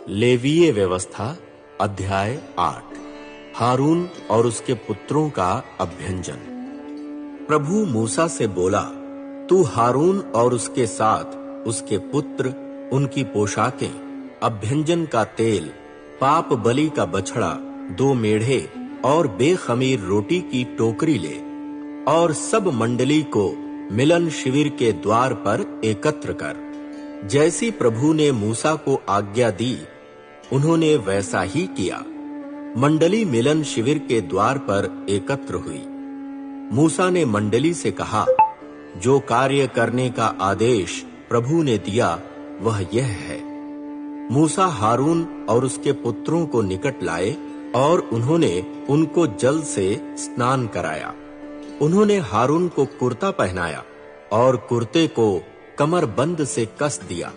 लेवीय व्यवस्था अध्याय 8। हारून और उसके पुत्रों का अभ्यंजन। प्रभु मूसा से बोला, तू हारून और उसके साथ उसके पुत्र, उनकी पोशाकें, अभ्यंजन का तेल, पाप बलि का बछड़ा, 2 मेढ़े और बेखमीर रोटी की टोकरी ले और सब मंडली को मिलन शिविर के द्वार पर एकत्र कर। जैसी प्रभु ने मूसा को आज्ञा दी, उन्होंने वैसा ही किया। मंडली मिलन शिविर के द्वार पर एकत्र हुई। मूसा ने मंडली से कहा, जो कार्य करने का आदेश प्रभु ने दिया वह यह है। मूसा हारून और उसके पुत्रों को निकट लाए और उन्होंने उनको जल से स्नान कराया। उन्होंने हारून को कुर्ता पहनाया और कुर्ते को कमर बंद से कस दिया।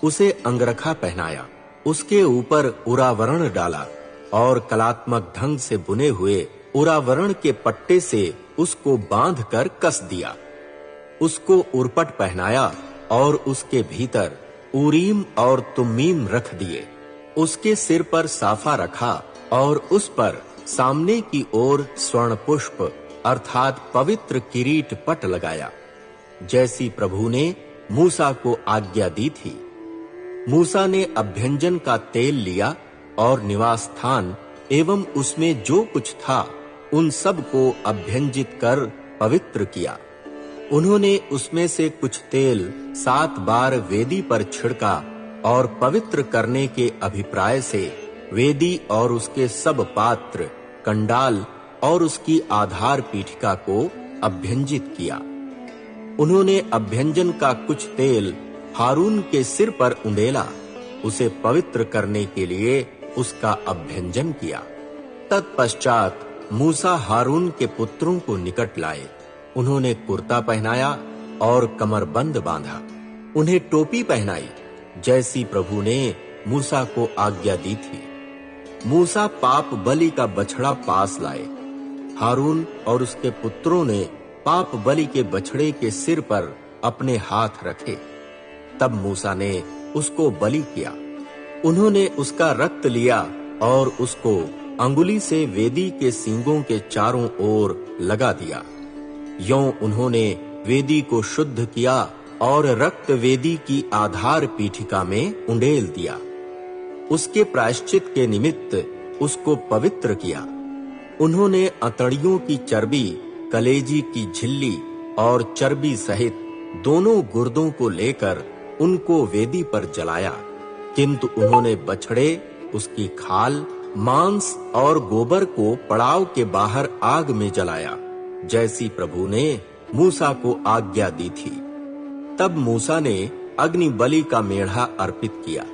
उसे अंगरखा पहनाया, उसके ऊपर उरावरण डाला और कलात्मक ढंग से बुने हुए उरावरण के पट्टे से उसको बांधकर कस दिया। उसको उरपट पहनाया और उसके भीतर उरीम और तुम्मीम रख दिए। उसके सिर पर साफा रखा और उस पर सामने की ओर स्वर्ण पुष्प अर्थात पवित्र किरीट पट लगाया, जैसी प्रभु ने मूसा को आज्ञा दी थी। मूसा ने अभ्यंजन का तेल लिया और निवास स्थान एवं उसमें जो कुछ था उन सब को अभ्यंजित कर पवित्र किया। उन्होंने उसमें से कुछ तेल 7 बार वेदी पर छिड़का और पवित्र करने के अभिप्राय से वेदी और उसके सब पात्र, कंडाल और उसकी आधार पीठिका को अभ्यंजित किया। उन्होंने अभ्यंजन का कुछ तेल हारून के सिर पर उंडेला, उसे पवित्र करने के लिए उसका अभ्यंजन किया। तत्पश्चात मूसा हारून के पुत्रों को निकट लाए। उन्होंने कुर्ता पहनाया और कमरबंद बांधा। उन्हें टोपी पहनाई, जैसी प्रभु ने मूसा को आज्ञा दी थी। मूसा पाप बलि का बछड़ा पास लाए। हारून और उसके पुत्रों ने पाप बलि के बछड़े के सिर पर अपने हाथ रखे। तब मूसा ने उसको बलि किया। उन्होंने उसका रक्त लिया और उसको अंगुली से वेदी के सींगों के चारों ओर लगा दिया। यों उन्होंने वेदी को शुद्ध किया और रक्त वेदी की आधार पीठिका में उंडेल दिया। उसके प्रायश्चित के निमित्त उसको पवित्र किया। उन्होंने अतड़ियों की चर्बी, कलेजी की झिल्ली और चर्बी सहित दोनों गुर्दों को लेकर उनको वेदी पर जलाया, किंतु उन्होंने बछड़े, उसकी खाल, मांस और गोबर को पड़ाव के बाहर आग में जलाया, जैसी प्रभु ने मूसा को आज्ञा दी थी। तब मूसा ने अग्नि बलि का मेढ़ा अर्पित किया।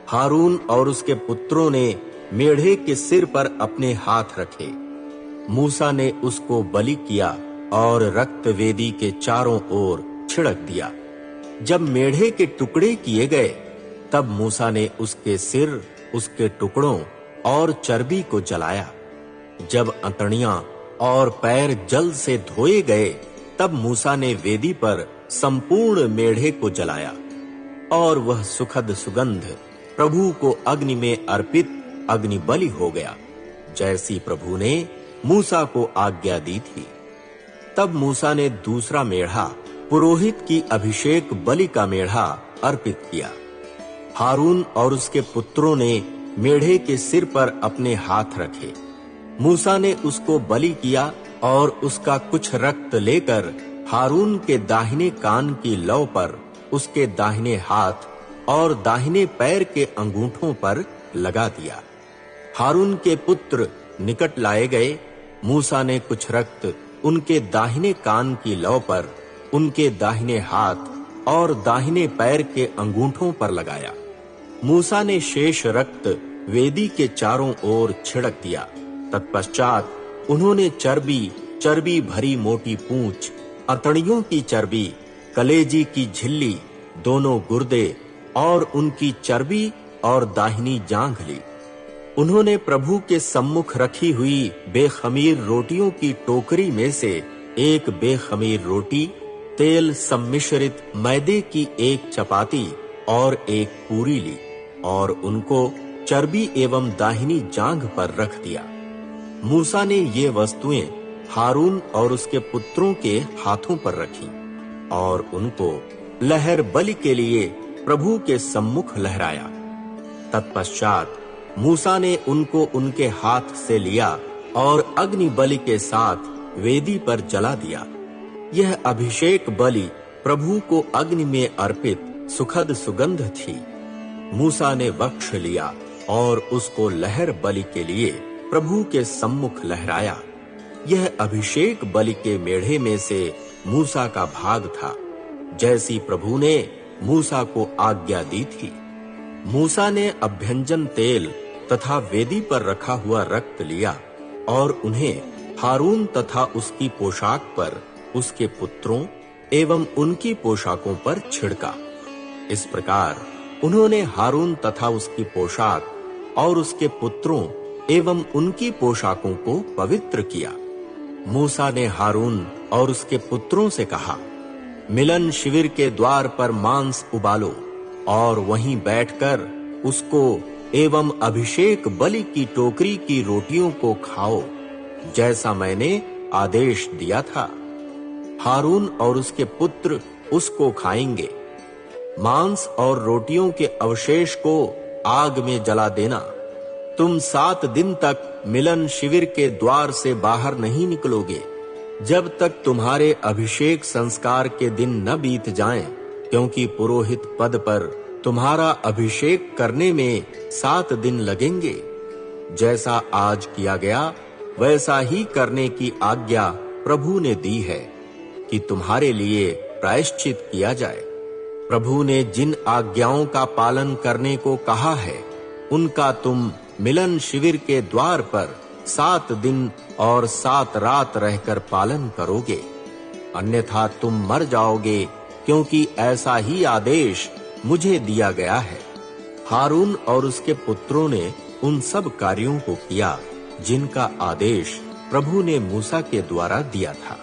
हारून और उसके पुत्रों ने मेढ़े के सिर पर अपने हाथ रखे। मूसा ने उसको बलि किया और रक्त वेदी के चारों ओर छिड़क दिया। जब मेढ़े के टुकड़े किए गए, तब मूसा ने उसके सिर, उसके टुकड़ों और चर्बी को जलाया। जब अंतड़ियां और पैर जल से धोए गए, तब मूसा ने वेदी पर संपूर्ण मेढ़े को जलाया और वह सुखद सुगंध प्रभु को अग्नि में अर्पित अग्नि बलि हो गया, जैसी प्रभु ने मूसा को आज्ञा दी थी। तब मूसा ने दूसरा मेढ़ा, पुरोहित की अभिषेक बलि का मेढ़ा अर्पित किया। हारून और उसके पुत्रों ने मेढ़े के सिर पर अपने हाथ रखे। मूसा ने उसको बलि किया और उसका कुछ रक्त लेकर हारून के दाहिने कान की लौ पर, उसके दाहिने हाथ और दाहिने पैर के अंगूठों पर लगा दिया। हारून के पुत्र निकट लाए गए। मूसा ने कुछ रक्त उनके दाहिने कान की लौ पर, उनके दाहिने हाथ और दाहिने पैर के अंगूठों पर लगाया। मूसा ने शेष रक्त वेदी के चारों ओर छिड़क दिया। तत्पश्चात उन्होंने चर्बी भरी मोटी पूंछ, अतड़ियों की चर्बी, कलेजी की झिल्ली, दोनों गुर्दे और उनकी चर्बी और दाहिनी जांघ ली। उन्होंने प्रभु के सम्मुख रखी हुई बेखमीर रोटियों की टोकरी में से एक बेखमीर रोटी, तेल सम्मिश्रित मैदे की एक चपाती और एक पूरी ली और उनको चर्बी एवं दाहिनी जांघ पर रख दिया। मूसा ने ये वस्तुएं हारून और उसके पुत्रों के हाथों पर रखीं और उनको लहर बलि के लिए प्रभु के सम्मुख लहराया। तत्पश्चात मूसा ने उनको उनके हाथ से लिया और अग्नि बलि के साथ वेदी पर जला दिया। यह अभिषेक बलि प्रभु को अग्नि में अर्पित सुखद सुगंध थी। मूसा ने वक्ष लिया और उसको लहर बलि के लिए प्रभु के सम्मुख लहराया। यह अभिषेक बलि के मेढ़े में से मूसा का भाग था, जैसी प्रभु ने मूसा को आज्ञा दी थी। मूसा ने अभ्यंजन तेल तथा वेदी पर रखा हुआ रक्त लिया और उन्हें हारून तथा उसकी पोशाक पर, उसके पुत्रों एवं उनकी पोशाकों पर छिड़का। इस प्रकार उन्होंने हारून तथा उसकी पोशाक और उसके पुत्रों एवं उनकी पोशाकों को पवित्र किया। मूसा ने हारून और उसके पुत्रों से कहा, मिलन शिविर के द्वार पर मांस उबालो और वहीं बैठकर उसको एवं अभिषेक बलि की टोकरी की रोटियों को खाओ, जैसा मैंने आदेश दिया था। हारून और उसके पुत्र उसको खाएंगे। मांस और रोटियों के अवशेष को आग में जला देना। तुम 7 दिन तक मिलन शिविर के द्वार से बाहर नहीं निकलोगे, जब तक तुम्हारे अभिषेक संस्कार के दिन न बीत जाएं, क्योंकि पुरोहित पद पर तुम्हारा अभिषेक करने में 7 दिन लगेंगे। जैसा आज किया गया वैसा ही करने की आज्ञा प्रभु ने दी है कि तुम्हारे लिए प्रायश्चित किया जाए। प्रभु ने जिन आज्ञाओं का पालन करने को कहा है, उनका तुम मिलन शिविर के द्वार पर 7 दिन और 7 रात रहकर पालन करोगे, अन्यथा तुम मर जाओगे, क्योंकि ऐसा ही आदेश मुझे दिया गया है। हारून और उसके पुत्रों ने उन सब कार्यों को किया जिनका आदेश प्रभु ने मूसा के द्वारा दिया था।